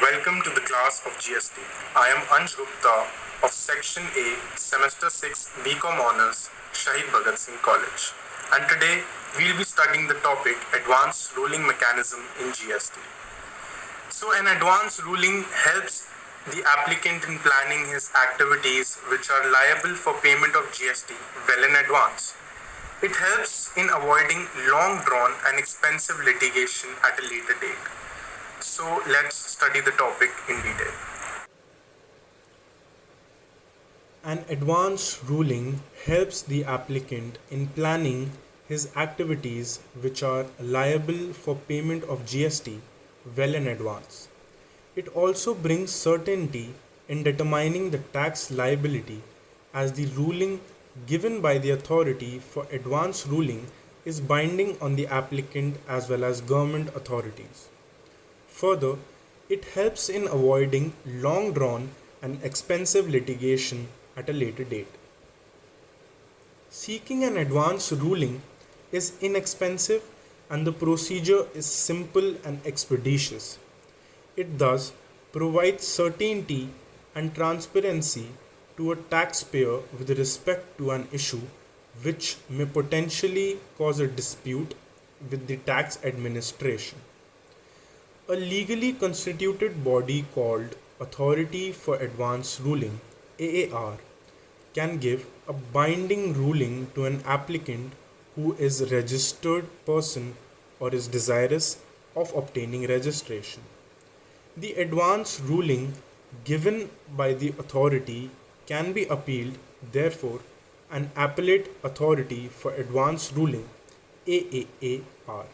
Welcome to the class of GST. I am Ansh Gupta of Section A, Semester 6 BCom Honours, Shahid Bhagat Singh College. And today we'll be studying the topic Advanced Ruling Mechanism in GST. So an advance ruling helps the applicant in planning his activities which are liable for payment of GST well in advance. It helps in avoiding long drawn and expensive litigation at a later date. So let's study the topic in detail. An advance ruling helps the applicant in planning his activities which are liable for payment of GST well in advance. It also brings certainty in determining the tax liability as the ruling given by the authority for advance ruling is binding on the applicant as well as government authorities. Further, it helps in avoiding long drawn and expensive litigation at a later date. Seeking an advance ruling is inexpensive and the procedure is simple and expeditious. It thus provides certainty and transparency to a taxpayer with respect to an issue which may potentially cause a dispute with the tax administration. A legally constituted body called Authority for Advance Ruling (AAR) can give a binding ruling to an applicant who is a registered person or is desirous of obtaining registration. The advance ruling given by the authority can be appealed, therefore, an Appellate Authority for Advance Ruling AAAR.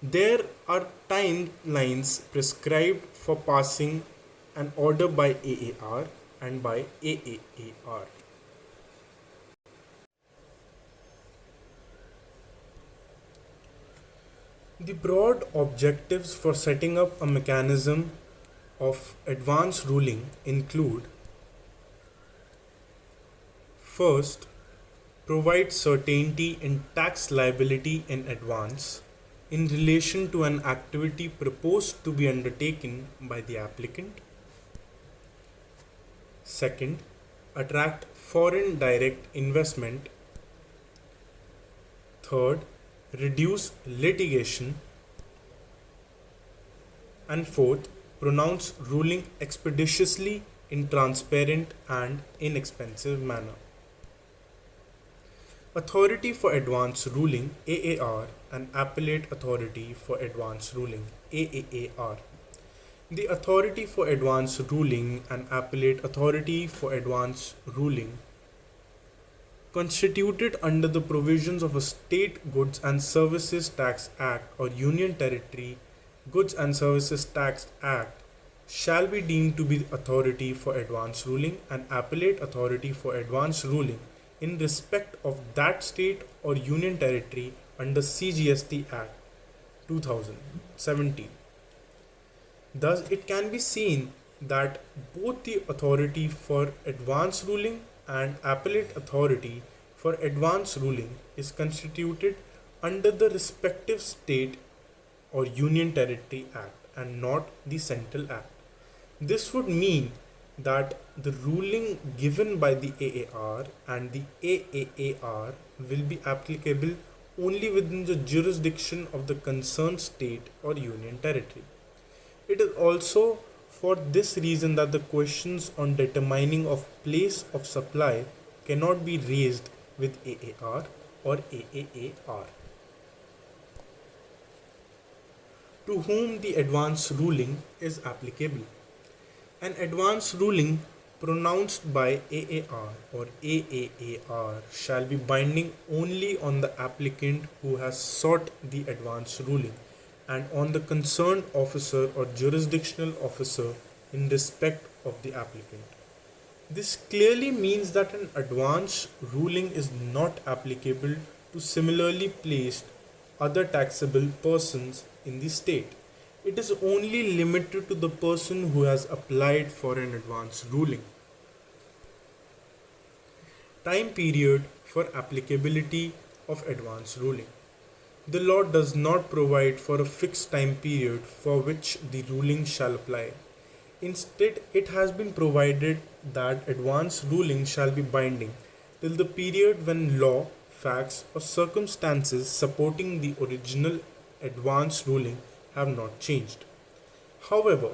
There are timelines prescribed for passing an order by AAR and by AAAR. The broad objectives for setting up a mechanism of advance ruling include: first, provide certainty in tax liability in advance in relation to an activity proposed to be undertaken by the applicant. Second, attract foreign direct investment. Third, reduce litigation. And fourth, pronounce ruling expeditiously in transparent and inexpensive manner. Authority for Advance Ruling AAR and Appellate Authority for Advance Ruling AAAR. The Authority for Advance Ruling and Appellate Authority for Advance Ruling, constituted under the provisions of a State Goods and Services Tax Act or Union Territory Goods and Services Tax Act, shall be deemed to be the Authority for Advance Ruling and Appellate Authority for Advance Ruling in respect of that state or union territory under CGST Act 2017. Thus, it can be seen that both the Authority for Advance Ruling and Appellate Authority for Advance Ruling is constituted under the respective state or union territory act and not the central act. This would mean that the ruling given by the AAR and the AAAR will be applicable only within the jurisdiction of the concerned state or union territory. It is also for this reason that the questions on determining of place of supply cannot be raised with AAR or AAAR. To whom the advance ruling is applicable. An advance ruling pronounced by AAR or AAAR shall be binding only on the applicant who has sought the advance ruling and on the concerned officer or jurisdictional officer in respect of the applicant. This clearly means that an advance ruling is not applicable to similarly placed other taxable persons in the state. It is only limited to the person who has applied for an advance ruling. Time period for applicability of advance ruling. The law does not provide for a fixed time period for which the ruling shall apply. Instead, it has been provided that advance ruling shall be binding till the period when law, facts, or circumstances supporting the original advance ruling have not changed. However,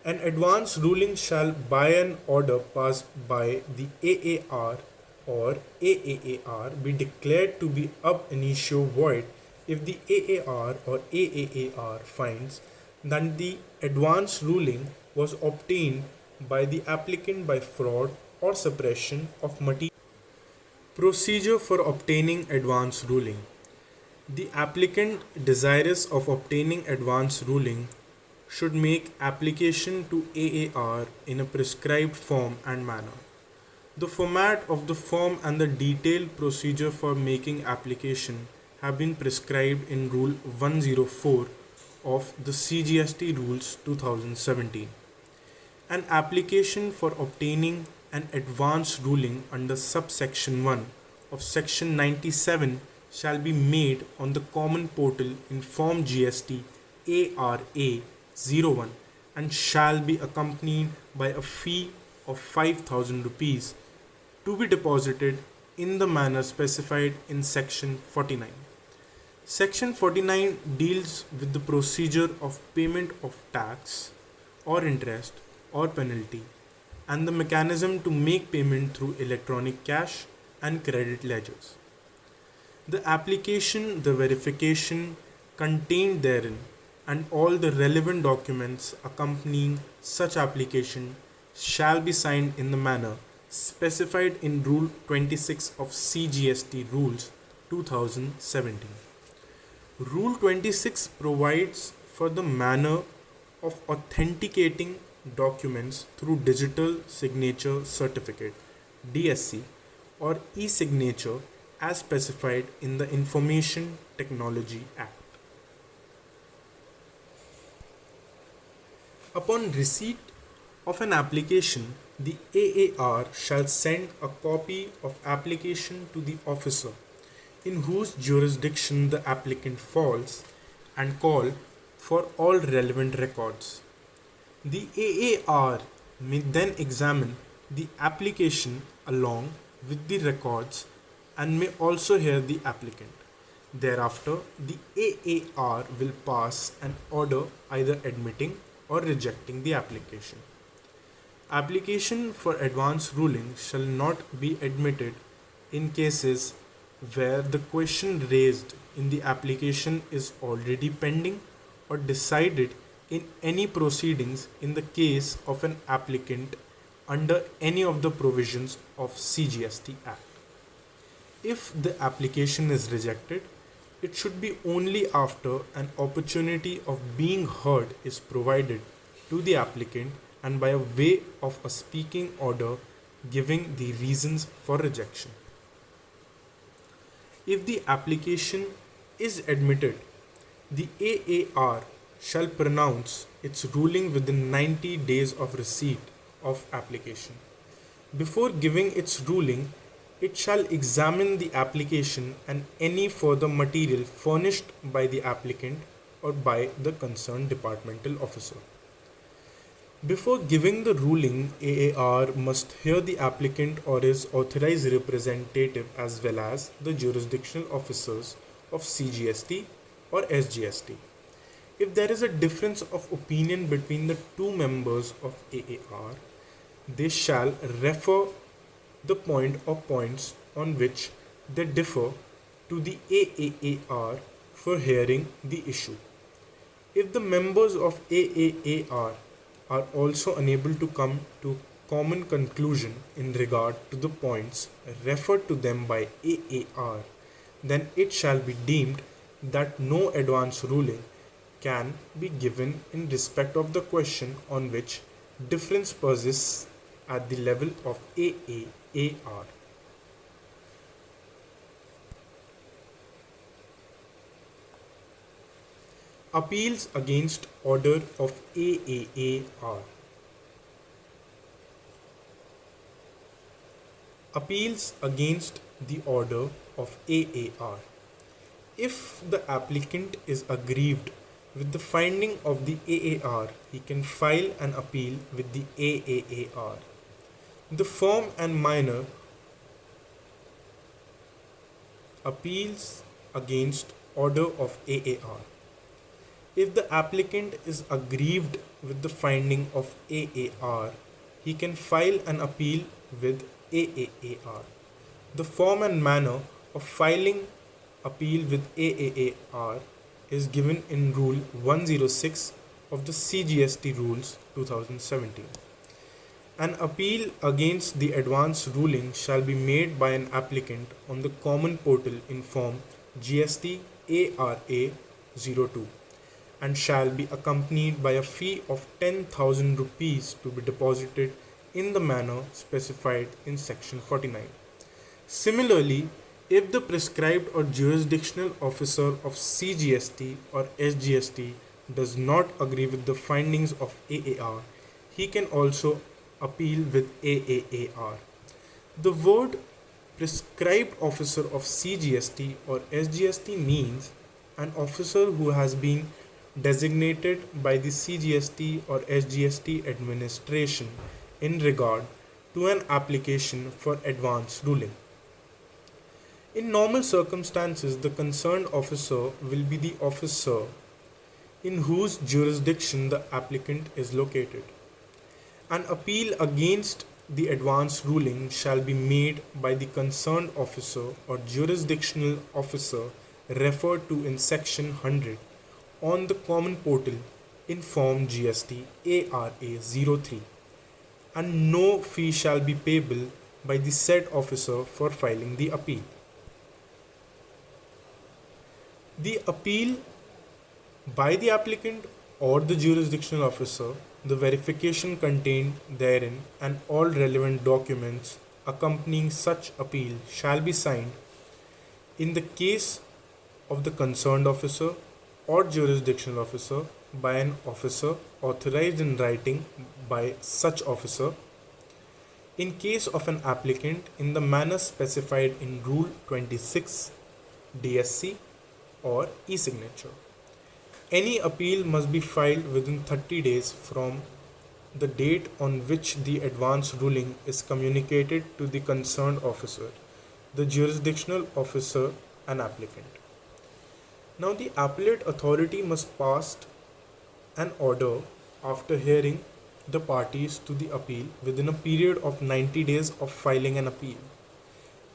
an advance ruling shall, by an order passed by the AAR or AAAR, be declared to be ab initio void if the AAR or AAAR finds that the advance ruling was obtained by the applicant by fraud or suppression of material. Procedure for obtaining advance ruling. The applicant desirous of obtaining advance ruling should make application to AAR in a prescribed form and manner. The format of the form and the detailed procedure for making application have been prescribed in Rule 104 of the CGST Rules 2017. An application for obtaining an advance ruling under subsection 1 of section 97 shall be made on the common portal in Form GST ARA 01 and shall be accompanied by a fee of 5,000 rupees to be deposited in the manner specified in section 49. Section 49 deals with the procedure of payment of tax or interest or penalty and the mechanism to make payment through electronic cash and credit ledgers. The application, the verification contained therein, and all the relevant documents accompanying such application shall be signed in the manner specified in Rule 26 of CGST Rules 2017. Rule 26 provides for the manner of authenticating documents through digital signature certificate DSC or e-signature as specified in the Information Technology Act. Upon receipt of an application, the AAR shall send a copy of application to the officer in whose jurisdiction the applicant falls and call for all relevant records. The AAR may then examine the application along with the records and may also hear the applicant. Thereafter, the AAR will pass an order either admitting or rejecting the application. Application for advance ruling shall not be admitted in cases where the question raised in the application is already pending or decided in any proceedings in the case of an applicant under any of the provisions of CGST Act. If the application is rejected, it should be only after an opportunity of being heard is provided to the applicant and by way of a speaking order giving the reasons for rejection. If the application is admitted, the AAR shall pronounce its ruling within 90 days of receipt of application. Before giving its ruling, it shall examine the application and any further material furnished by the applicant or by the concerned departmental officer. Before giving the ruling, AAR must hear the applicant or his authorized representative as well as the jurisdictional officers of CGST or SGST. If there is a difference of opinion between the two members of AAR, they shall refer the point or points on which they differ to the AAAR for hearing the issue. If the members of AAAR are also unable to come to common conclusion in regard to the points referred to them by AAR, then it shall be deemed that no advance ruling can be given in respect of the question on which difference persists at the level of AAAR. Appeals against order of AAAR. Appeals against the order of AAR. If the applicant is aggrieved with the finding of the AAR, he can file an appeal with the AAAR. The firm and minor appeals against order of AAR. If the applicant is aggrieved with the finding of AAR, he can file an appeal with AAAR. The form and manner of filing appeal with AAAR is given in Rule 106 of the CGST Rules 2017. An appeal against the advance ruling shall be made by an applicant on the common portal in Form GST ARA 02 and shall be accompanied by a fee of 10,000 rupees to be deposited in the manner specified in Section 49. Similarly, if the prescribed or jurisdictional officer of CGST or SGST does not agree with the findings of AAR, he can also appeal with AAAR. The word prescribed officer of CGST or SGST means an officer who has been designated by the CGST or SGST administration in regard to an application for advance ruling. In normal circumstances, the concerned officer will be the officer in whose jurisdiction the applicant is located. An appeal against the advance ruling shall be made by the concerned officer or jurisdictional officer referred to in Section 100 on the common portal in Form GST ARA 03, and no fee shall be payable by the said officer for filing the appeal. The appeal by the applicant or the jurisdictional officer, the verification contained therein, and all relevant documents accompanying such appeal shall be signed in the case of the concerned officer or jurisdictional officer by an officer authorized in writing by such officer. In case of an applicant, in the manner specified in Rule 26 DSC or e-signature. Any appeal must be filed within 30 days from the date on which the advance ruling is communicated to the concerned officer, the jurisdictional officer, and applicant. Now, the appellate authority must pass an order after hearing the parties to the appeal within a period of 90 days of filing an appeal.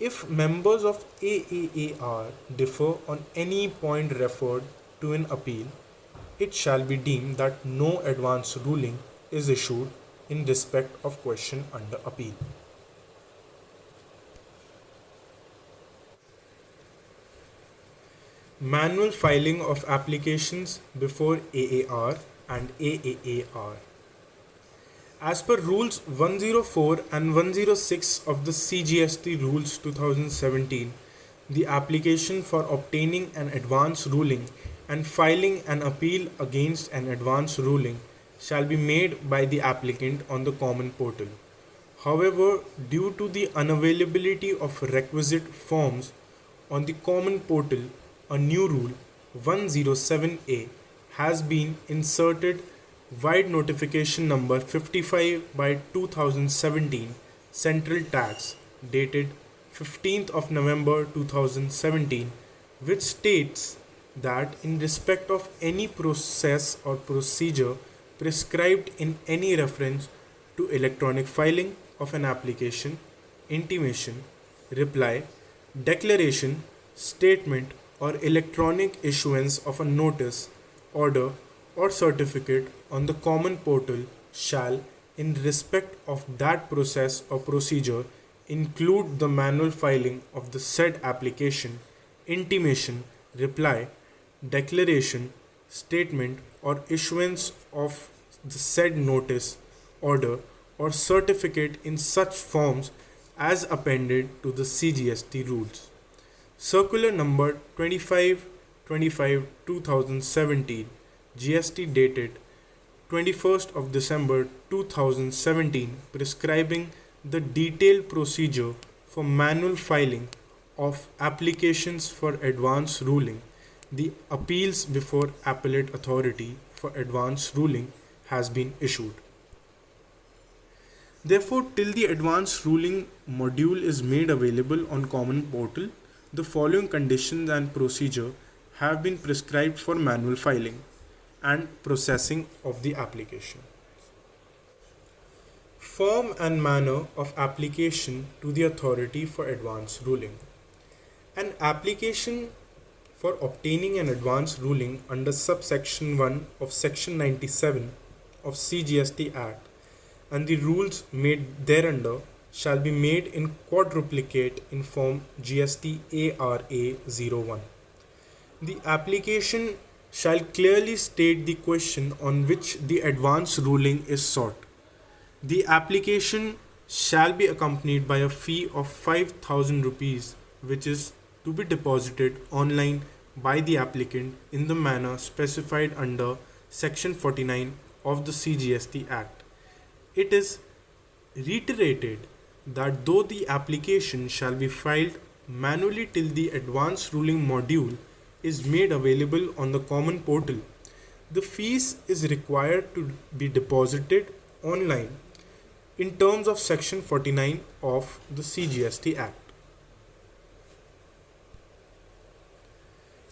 If members of AAAR differ on any point referred to in appeal, it shall be deemed that no advance ruling is issued in respect of question under appeal. Manual filing of applications before AAR and AAAR. As per Rules 104 and 106 of the CGST Rules 2017, the application for obtaining an advance ruling and filing an appeal against an advance ruling shall be made by the applicant on the common portal. However, due to the unavailability of requisite forms on the common portal, a new rule 107A has been inserted. Wide Notification Number 55 by 2017 Central Tax dated 15th of November 2017, which states that in respect of any process or procedure prescribed in any reference to electronic filing of an application, intimation, reply, declaration, statement, or electronic issuance of a notice, order, or certificate on the common portal shall, in respect of that process or procedure, include the manual filing of the said application, intimation, reply, declaration, statement, or issuance of the said notice, order, or certificate in such forms as appended to the CGST rules. Circular number 25/2017 GST dated 21st of December 2017 prescribing the detailed procedure for manual filing of applications for advance ruling the appeals before appellate authority for advance ruling has been issued. Therefore, till the advance ruling module is made available on Common Portal, the following conditions and procedure have been prescribed for manual filing and processing of the application. Form and manner of application to the authority for advance ruling. An application for obtaining an advance ruling under subsection 1 of section 97 of CGST Act and the rules made thereunder shall be made in quadruplicate in form GST ARA 01. The application shall clearly state the question on which the advance ruling is sought. The application shall be accompanied by a fee of 5,000 rupees, which is to be deposited online by the applicant in the manner specified under Section 49 of the CGST Act. It is reiterated that though the application shall be filed manually till the advance ruling module is made available on the Common Portal, the fees is required to be deposited online in terms of Section 49 of the CGST Act.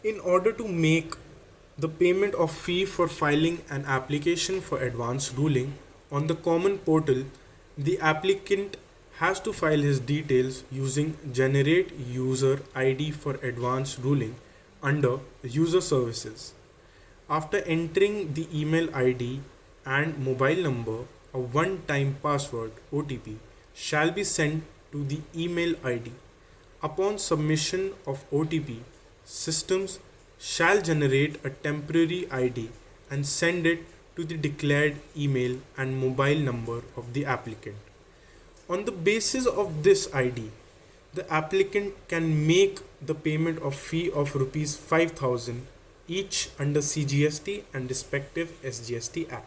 In order to make the payment of fee for filing an application for advance ruling on the Common Portal, the applicant has to file his details using Generate User ID for Advance Ruling under User Services. After entering the email ID and mobile number, a one-time password (OTP) shall be sent to the email ID. Upon submission of OTP, systems shall generate a temporary ID and send it to the declared email and mobile number of the applicant. On the basis of this ID, the applicant can make the payment of fee of rupees 5,000 each under CGST and respective SGST Act.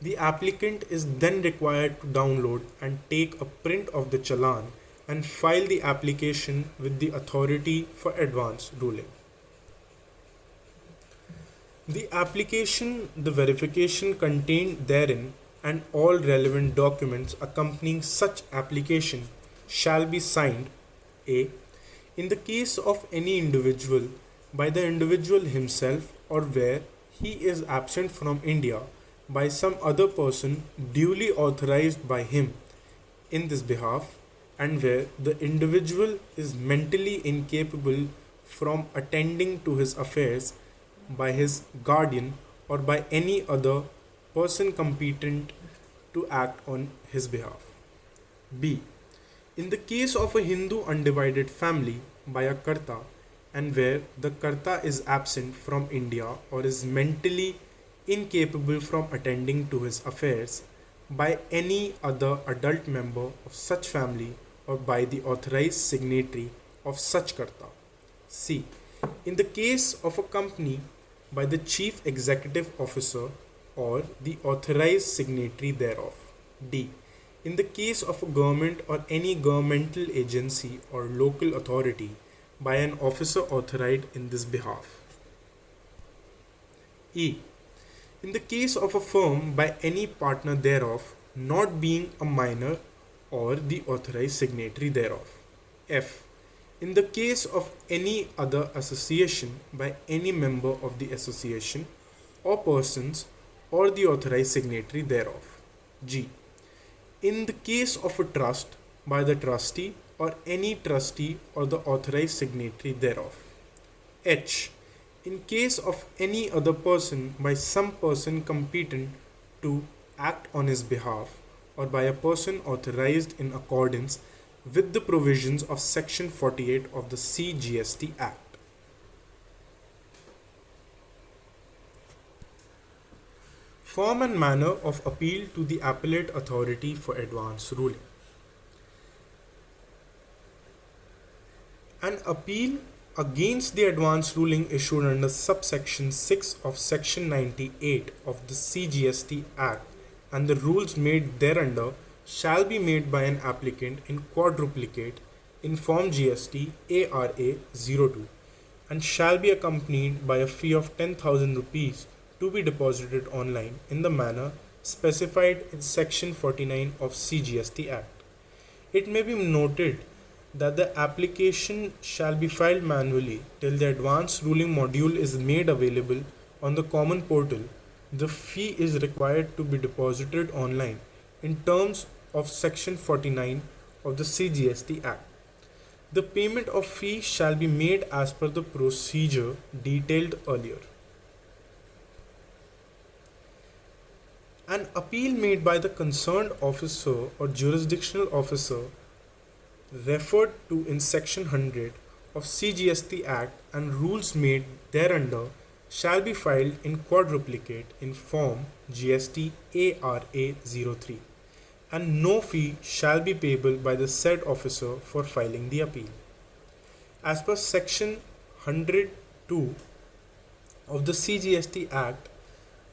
The applicant is then required to download and take a print of the challan and file the application with the authority for advance ruling. The application, the verification contained therein, and all relevant documents accompanying such application shall be signed a. In the case of any individual, by the individual himself or where he is absent from India, by some other person duly authorized by him in this behalf, and where the individual is mentally incapable from attending to his affairs, by his guardian or by any other person competent to act on his behalf. B. In the case of a Hindu undivided family, by a Karta, and where the Karta is absent from India or is mentally incapable from attending to his affairs, by any other adult member of such family or by the authorized signatory of such Karta. C. In the case of a company, by the chief executive officer or the authorized signatory thereof. D. In the case of a government or any governmental agency or local authority, by an officer authorized in this behalf. E. In the case of a firm, by any partner thereof, not being a minor or the authorized signatory thereof. F. In the case of any other association, by any member of the association or persons or the authorized signatory thereof. G. In the case of a trust, by the trustee or any trustee or the authorized signatory thereof. H. In case of any other person, by some person competent to act on his behalf or by a person authorized in accordance with the provisions of Section 48 of the CGST Act. Form and manner of appeal to the appellate authority for advance ruling. An appeal against the advance ruling issued under subsection 6 of Section 98 of the CGST Act and the rules made thereunder shall be made by an applicant in quadruplicate in Form GST ARA 02 and shall be accompanied by a fee of 10,000 rupees to be deposited online in the manner specified in Section 49 of CGST Act. It may be noted that the application shall be filed manually till the advance ruling module is made available on the common portal. The fee is required to be deposited online in terms of Section 49 of the CGST Act. The payment of fee shall be made as per the procedure detailed earlier. An appeal made by the concerned officer or jurisdictional officer referred to in Section 100 of CGST Act and rules made thereunder shall be filed in quadruplicate in form GST ARA 03, and no fee shall be payable by the said officer for filing the appeal. As per Section 102 of the CGST Act,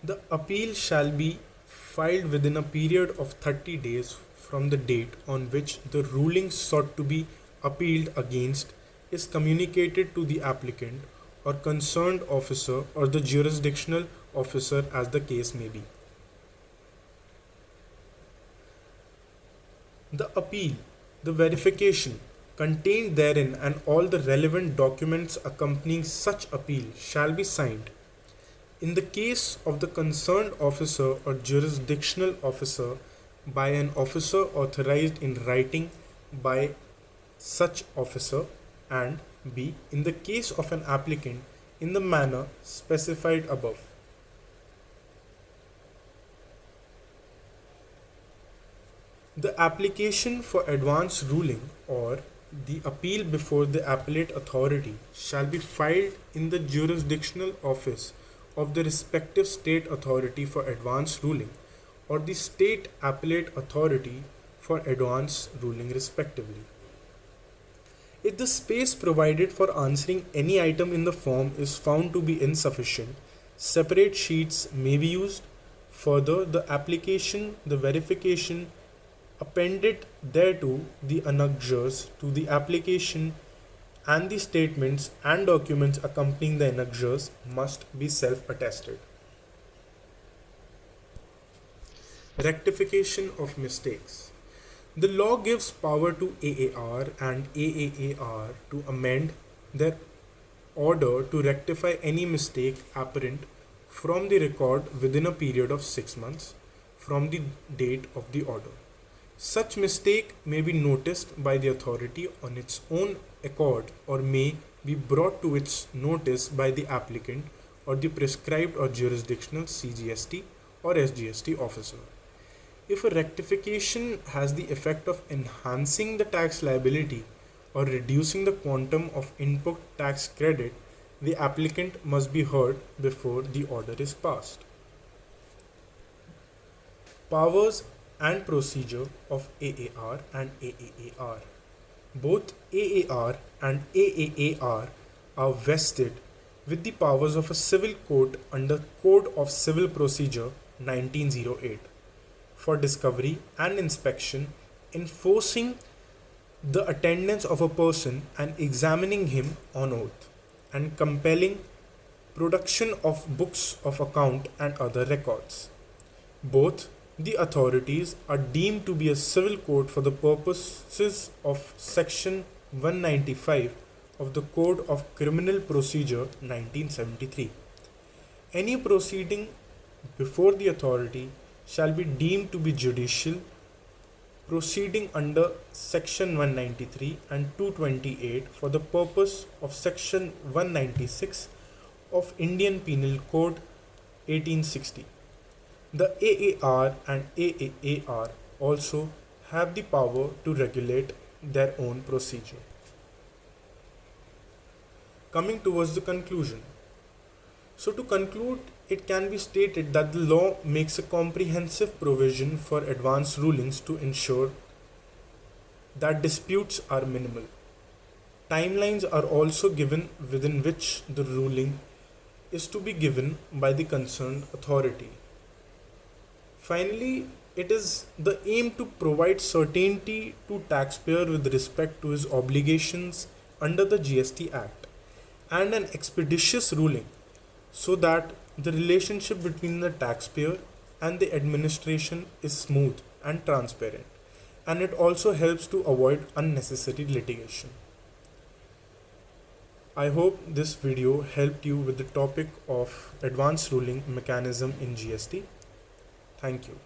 the appeal shall be filed within a period of 30 days from the date on which the ruling sought to be appealed against is communicated to the applicant or concerned officer or the jurisdictional officer as the case may be. The appeal, the verification contained therein and all the relevant documents accompanying such appeal shall be signed. In the case of the concerned officer or jurisdictional officer, by an officer authorized in writing by such officer, and B. in the case of an applicant in the manner specified above. The application for advance ruling or the appeal before the appellate authority shall be filed in the jurisdictional office of the respective state authority for advance ruling or the state appellate authority for advance ruling respectively. If the space provided for answering any item in the form is found to be insufficient, separate sheets may be used. Further, the application, the verification appended thereto, the annexures to the application, and the statements and documents accompanying the annexures must be self-attested. Rectification of mistakes. The law gives power to AAR and AAAR to amend their order to rectify any mistake apparent from the record within a period of 6 months from the date of the order. Such mistake may be noticed by the authority on its own accord or may be brought to its notice by the applicant or the prescribed or jurisdictional CGST or SGST officer. If a rectification has the effect of enhancing the tax liability or reducing the quantum of input tax credit, the applicant must be heard before the order is passed. Powers and procedure of AAR and AAAR. Both AAR and AAAR are vested with the powers of a civil court under Code of Civil Procedure 1908 for discovery and inspection, enforcing the attendance of a person and examining him on oath, and compelling production of books of account and other records. Both the authorities are deemed to be a civil court for the purposes of Section 195 of the Code of Criminal Procedure 1973. Any proceeding before the authority shall be deemed to be judicial proceeding under Section 193 and 228 for the purpose of Section 196 of Indian Penal Code 1860. The AAR and AAAR also have the power to regulate their own procedure. Coming towards the conclusion. So to conclude, it can be stated that the law makes a comprehensive provision for advance rulings to ensure that disputes are minimal. Timelines are also given within which the ruling is to be given by the concerned authority. Finally, it is the aim to provide certainty to taxpayer with respect to his obligations under the GST Act, and an expeditious ruling so that the relationship between the taxpayer and the administration is smooth and transparent, and it also helps to avoid unnecessary litigation. I hope this video helped you with the topic of advanced ruling mechanism in GST. Thank you.